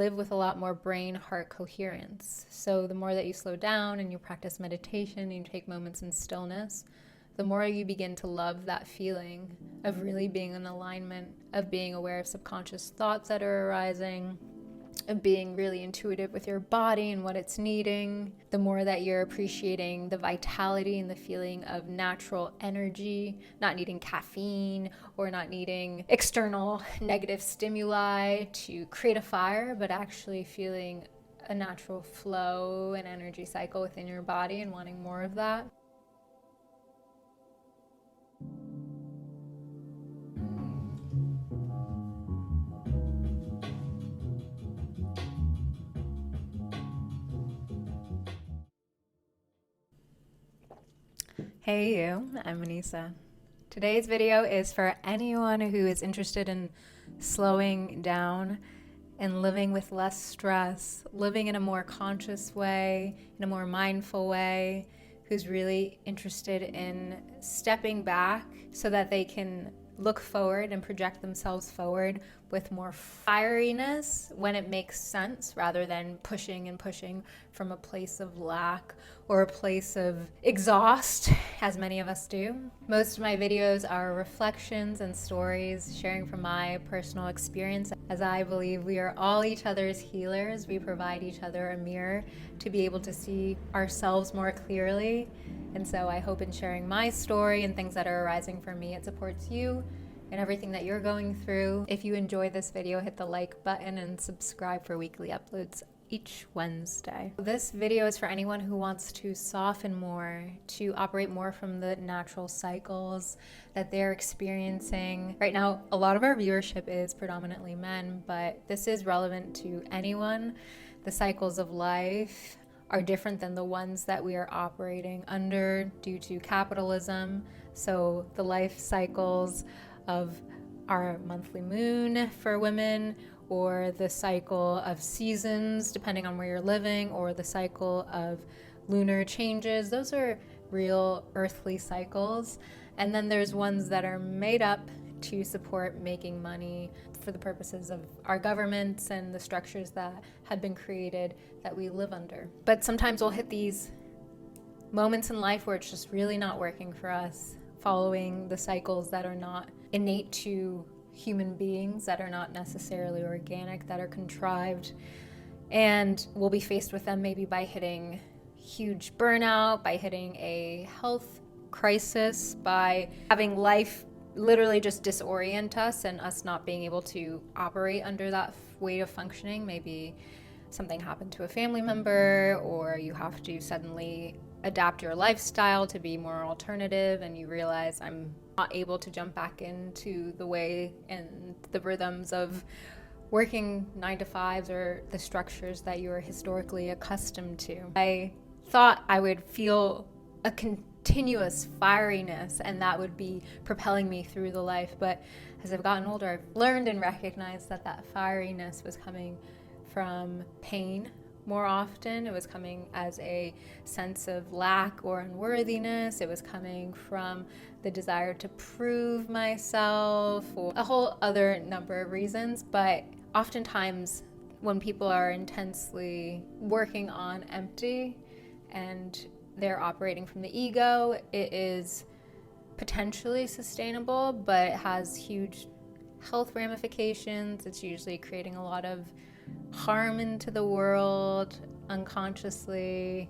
live with a lot more brain-heart coherence. So the more that you slow down and you practice meditation and you take moments in stillness, the more you begin to love that feeling of really being in alignment, of being aware of subconscious thoughts that are arising, of being really intuitive with your body and what it's needing. The more that you're appreciating the vitality and the feeling of natural energy, not needing caffeine or not needing external negative stimuli to create a fire, but actually feeling a natural flow and energy cycle within your body and wanting more of that. Hey you, I'm Anissa. Today's video is for anyone who is interested in slowing down and living with less stress, living in a more conscious way, in a more mindful way, who's really interested in stepping back so that they can look forward and project themselves forward with more fieriness when it makes sense, rather than pushing and pushing from a place of lack or a place of exhaust, as many of us do. Most of my videos are reflections and stories, sharing from my personal experience. As I believe we are all each other's healers, we provide each other a mirror to be able to see ourselves more clearly. And so I hope in sharing my story and things that are arising for me, it supports you and everything that you're going through. If you enjoy this video, hit the like button and subscribe for weekly uploads each Wednesday. This video is for anyone who wants to soften more, to operate more from the natural cycles that they're experiencing. Right now, a lot of our viewership is predominantly men, but this is relevant to anyone. The cycles of life are different than the ones that we are operating under due to capitalism. So the life cycles of our monthly moon for women, or the cycle of seasons depending on where you're living, or the cycle of lunar changes, those are real earthly cycles. And then there's ones that are made up to support making money for the purposes of our governments and the structures that have been created that we live under. But sometimes we'll hit these moments in life where it's just really not working for us, following the cycles that are not innate to human beings, that are not necessarily organic, that are contrived. And we'll be faced with them maybe by hitting huge burnout, by hitting a health crisis, by having life literally just disorient us and us not being able to operate under that weight of functioning. Maybe something happened to a family member, or you have to suddenly adapt your lifestyle to be more alternative, and you realize I'm not able to jump back into the way and the rhythms of working 9 to 5s or the structures that you are historically accustomed to. I thought I would feel a continuous fieriness and that would be propelling me through the life, but as I've gotten older, I've learned and recognized that that fieriness was coming from pain. More often, it was coming as a sense of lack or unworthiness. It was coming from the desire to prove myself, or a whole other number of reasons. But oftentimes, when people are intensely working on empty and they're operating from the ego, it is potentially sustainable, but it has huge health ramifications. It's usually creating a lot of harm into the world unconsciously.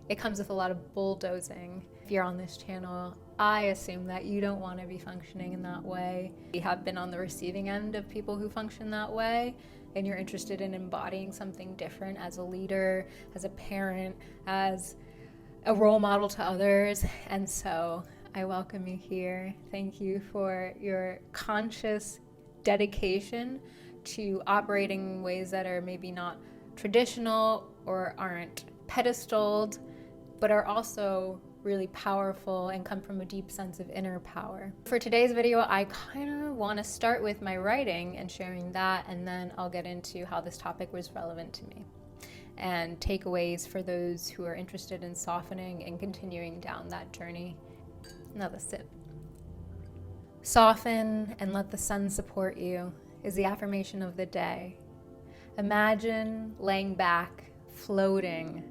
It comes with a lot of bulldozing. If you're on this channel, I assume that you don't want to be functioning in that way. We have been on the receiving end of people who function that way, and you're interested in embodying something different as a leader, as a parent, as a role model to others. And so I welcome you here. Thank you for your conscious dedication to operating in ways that are maybe not traditional or aren't pedestaled, but are also really powerful and come from a deep sense of inner power. For today's video, I kind of want to start with my writing and sharing that, and then I'll get into how this topic was relevant to me and takeaways for those who are interested in softening and continuing down that journey. Another sip. Soften and let the sun support you is the affirmation of the day. Imagine laying back, floating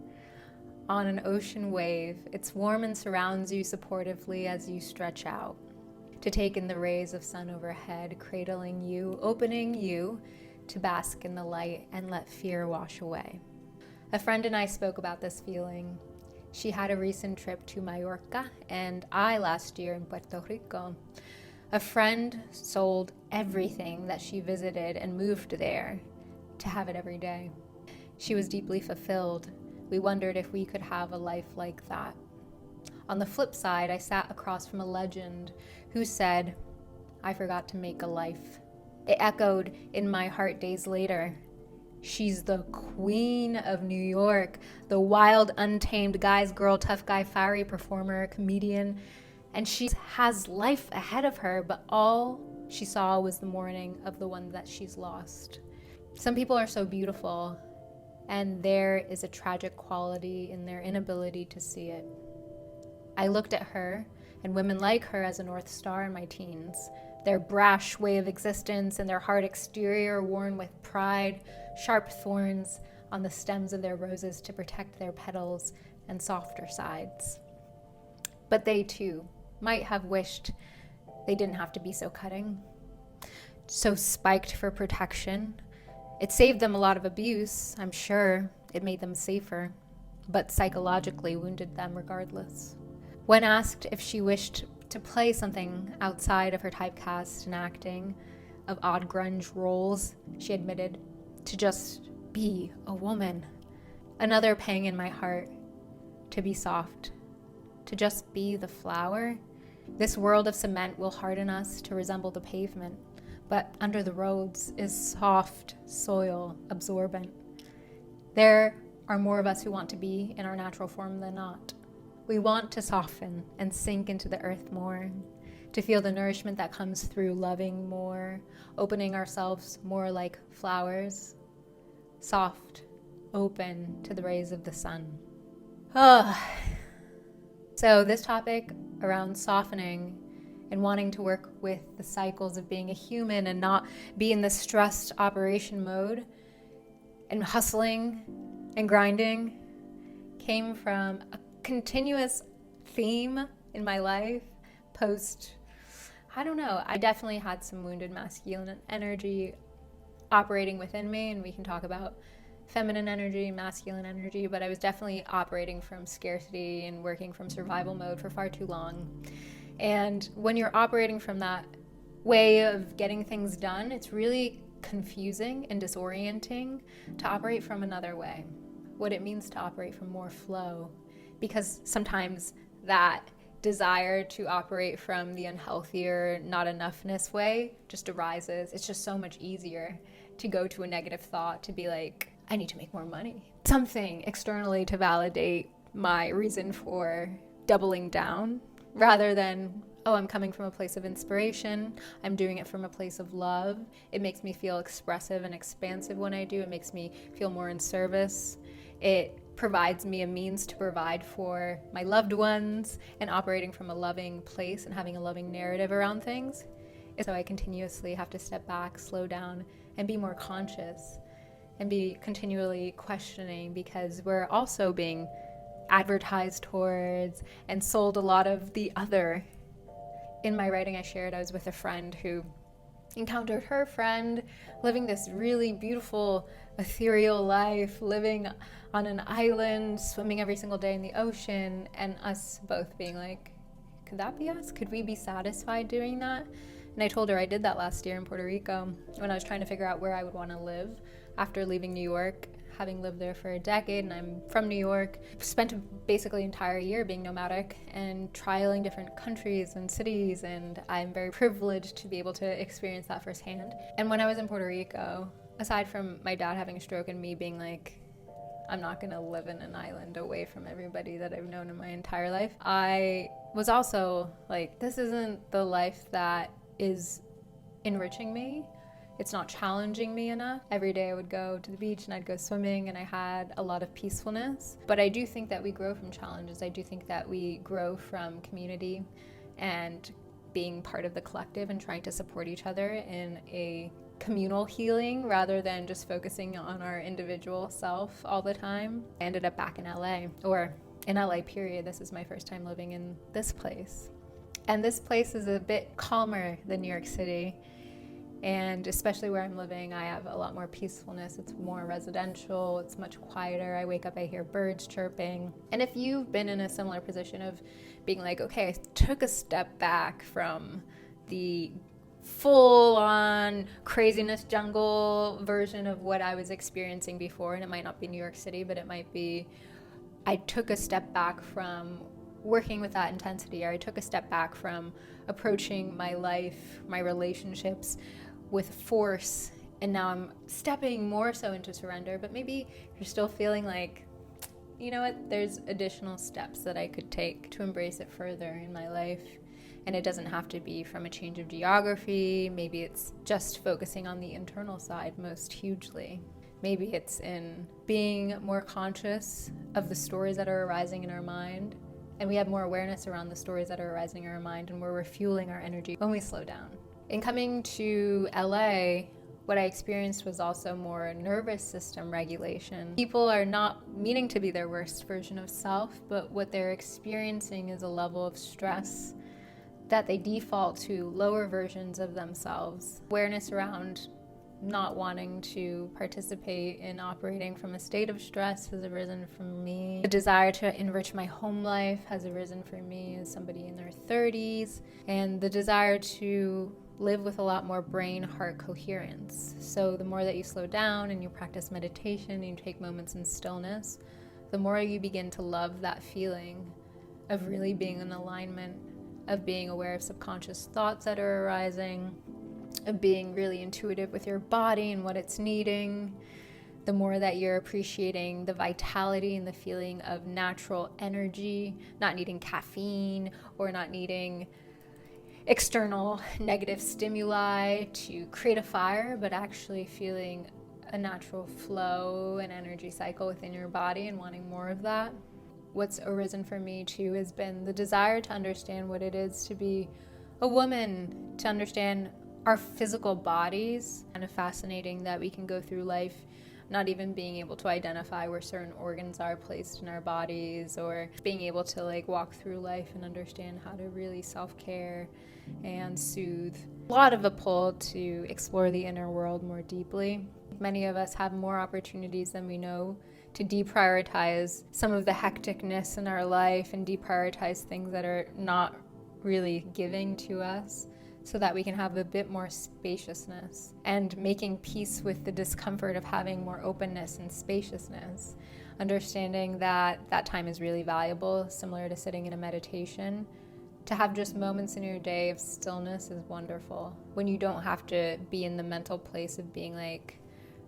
on an ocean wave. It's warm and surrounds you supportively as you stretch out to take in the rays of sun overhead, cradling you, opening you to bask in the light and let fear wash away. A friend and I spoke about this feeling. She had a recent trip to Mallorca and I last year in Puerto Rico. A friend sold everything that she visited and moved there to have it every day. She was deeply fulfilled. We wondered if we could have a life like that. On the flip side, I sat across from a legend who said, "I forgot to make a life." It echoed in my heart days later. She's the queen of New York, the wild, untamed guy's girl, tough guy, fiery performer, comedian, and she has life ahead of her, but all she saw was the mourning of the one that she's lost. Some people are so beautiful, and there is a tragic quality in their inability to see it. I looked at her and women like her as a North Star in my teens, their brash way of existence and their hard exterior worn with pride, sharp thorns on the stems of their roses to protect their petals and softer sides. But they too might have wished they didn't have to be so cutting, so spiked for protection. It saved them a lot of abuse, I'm sure. It made them safer, but psychologically wounded them regardless. When asked if she wished to play something outside of her typecast in acting of odd grunge roles, she admitted to just be a woman. Another pang in my heart, to be soft, to just be the flower. This world of cement will harden us to resemble the pavement, but under the roads is soft soil, absorbent. There are more of us who want to be in our natural form than not. We want to soften and sink into the earth more, to feel the nourishment that comes through loving more, opening ourselves more like flowers, soft, open to the rays of the sun. So this topic around softening and wanting to work with the cycles of being a human and not be in this stressed operation mode and hustling and grinding came from a continuous theme in my life post, I definitely had some wounded masculine energy operating within me, and we can talk about feminine energy, masculine energy, but I was definitely operating from scarcity and working from survival mode for far too long. And when you're operating from that way of getting things done, it's really confusing and disorienting to operate from another way, what it means to operate from more flow. Because sometimes that desire to operate from the unhealthier, not enoughness way just arises. It's just so much easier to go to a negative thought, to be like, I need to make more money. Something externally to validate my reason for doubling down, rather than, oh, I'm coming from a place of inspiration. I'm doing it from a place of love. It makes me feel expressive and expansive when I do. It makes me feel more in service. It provides me a means to provide for my loved ones, and operating from a loving place and having a loving narrative around things. So I continuously have to step back, slow down, and be more conscious and be continually questioning, because we're also being advertised towards and sold a lot of the other. In my writing I shared, I was with a friend who encountered her friend living this really beautiful ethereal life, living on an island, swimming every single day in the ocean, and us both being like, could that be us? Could we be satisfied doing that? And I told her I did that last year in Puerto Rico when I was trying to figure out where I would want to live after leaving New York, having lived there for a decade, and I'm from New York. Spent basically an entire year being nomadic and trialing different countries and cities, and I'm very privileged to be able to experience that firsthand. And when I was in Puerto Rico, aside from my dad having a stroke and me being like, I'm not going to live in an island away from everybody that I've known in my entire life, I was also like, this isn't the life that is enriching me. It's not challenging me enough. Every day I would go to the beach and I'd go swimming and I had a lot of peacefulness. But I do think that we grow from challenges. I do think that we grow from community and being part of the collective and trying to support each other in a communal healing rather than just focusing on our individual self all the time. I ended up back in LA, or in LA period. This is my first time living in this place. And this place is a bit calmer than New York City. And especially where I'm living, I have a lot more peacefulness. It's more residential. It's much quieter. I wake up, I hear birds chirping. And if you've been in a similar position of being like, okay, I took a step back from the full-on craziness jungle version of what I was experiencing before, and it might not be New York City, but it might be, I took a step back from working with that intensity, or I took a step back from approaching my life, my relationships with force, and now I'm stepping more so into surrender. But maybe you're still feeling like, you know what, there's additional steps that I could take to embrace it further in my life. And it doesn't have to be from a change of geography. Maybe it's just focusing on the internal side most hugely. Maybe it's in being more conscious of the stories that are arising in our mind. And we have more awareness around the stories that are arising in our mind, and we're refueling our energy when we slow down. In coming to LA, what I experienced was also more nervous system regulation. People are not meaning to be their worst version of self, but what they're experiencing is a level of stress that they default to lower versions of themselves. Awareness around not wanting to participate in operating from a state of stress has arisen for me. The desire to enrich my home life has arisen for me as somebody in their 30s, and the desire to live with a lot more brain-heart coherence. So the more that you slow down and you practice meditation and you take moments in stillness, the more you begin to love that feeling of really being in alignment, of being aware of subconscious thoughts that are arising, of being really intuitive with your body and what it's needing. The more that you're appreciating the vitality and the feeling of natural energy, not needing caffeine or not needing external negative stimuli to create a fire, but actually feeling a natural flow and energy cycle within your body and wanting more of that. What's arisen for me too has been the desire to understand what it is to be a woman, to understand our physical bodies. Kind of fascinating that we can go through life not even being able to identify where certain organs are placed in our bodies, or being able to like walk through life and understand how to really self-care and soothe. A lot of a pull to explore the inner world more deeply. Many of us have more opportunities than we know to deprioritize some of the hecticness in our life and deprioritize things that are not really giving to us, so that we can have a bit more spaciousness, and making peace with the discomfort of having more openness and spaciousness, understanding that that time is really valuable, similar to sitting in a meditation. To have just moments in your day of stillness is wonderful, when you don't have to be in the mental place of being like,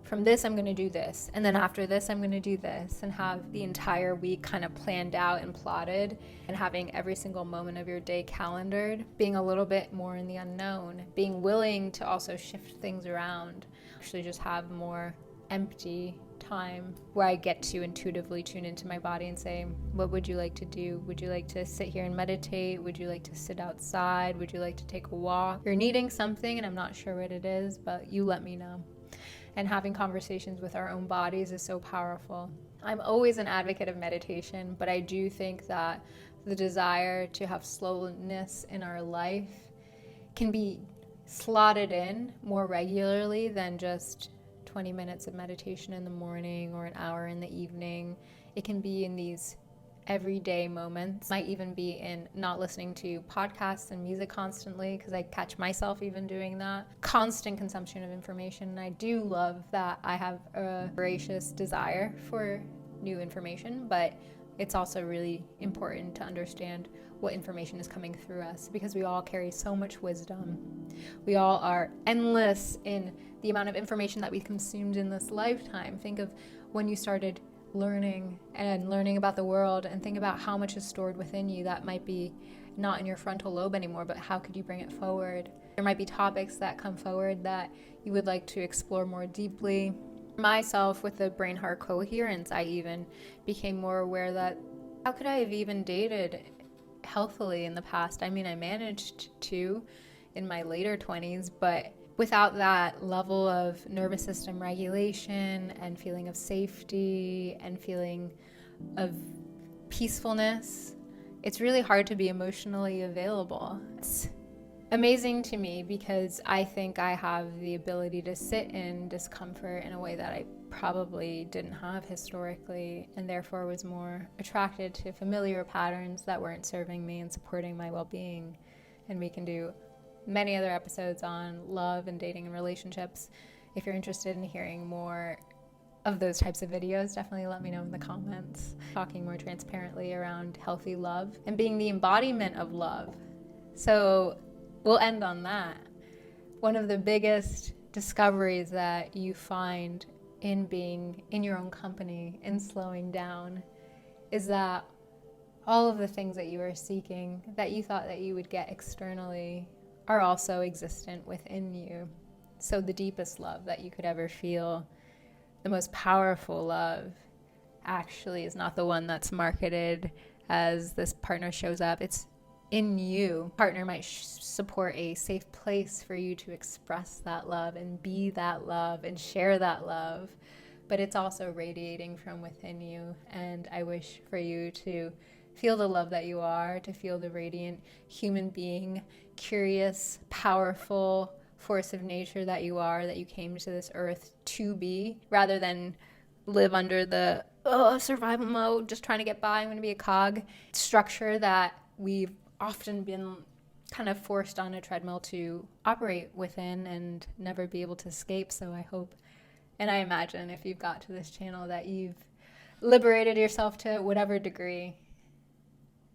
from this I'm going to do this, and then after this I'm going to do this, and have the entire week kind of planned out and plotted, and having every single moment of your day calendared, being a little bit more in the unknown, being willing to also shift things around, actually just have more empty time where I get to intuitively tune into my body and say, what would you like to do? Would you like to sit here and meditate? Would you like to sit outside? Would you like to take a walk? You're needing something and I'm not sure what it is, but you let me know. And having conversations with our own bodies is so powerful. I'm always an advocate of meditation, but I do think that the desire to have slowness in our life can be slotted in more regularly than just 20 minutes of meditation in the morning or an hour in the evening. It can be in these everyday moments. Might even be in not listening to podcasts and music constantly, because I catch myself even doing that. Constant consumption of information. And I do love that I have a voracious desire for new information, but it's also really important to understand what information is coming through us, because we all carry so much wisdom. We all are endless in the amount of information that we consumed in this lifetime. Think of when you started learning about the world, and think about how much is stored within you that might be not in your frontal lobe anymore, but how could you bring it forward? There might be topics that come forward that you would like to explore more deeply. Myself, with the brain-heart coherence, I even became more aware that how could I have even dated healthily in the past? I mean, I managed to in my later 20s, but Without that level of nervous system regulation and feeling of safety and feeling of peacefulness, it's really hard to be emotionally available. It's amazing to me because I think I have the ability to sit in discomfort in a way that I probably didn't have historically, and therefore was more attracted to familiar patterns that weren't serving me and supporting my well-being. And we can do many other episodes on love and dating and relationships. If you're interested in hearing more of those types of videos, definitely let me know in the comments. Talking more transparently around healthy love and being the embodiment of love. So we'll end on that. One of the biggest discoveries that you find in being in your own company, in slowing down, is that all of the things that you are seeking, that you thought that you would get externally, are also existent within you. So the deepest love that you could ever feel, the most powerful love, actually is not the one that's marketed as this partner shows up. It's in you. Partner might support a safe place for you to express that love and be that love and share that love, but it's also radiating from within you. And I wish for you to feel the love that you are, to feel the radiant human being, curious, powerful force of nature that you are, that you came to this earth to be, rather than live under the survival mode, just trying to get by, I'm going to be a cog structure that we've often been kind of forced on a treadmill to operate within and never be able to escape. So I hope, and I imagine if you've got to this channel, that you've liberated yourself to whatever degree.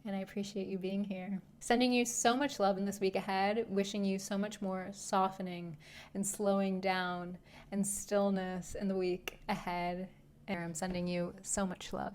And I appreciate you being here. Sending you so much love in this week ahead, wishing you so much more softening and slowing down and stillness in the week ahead. And I'm sending you so much love.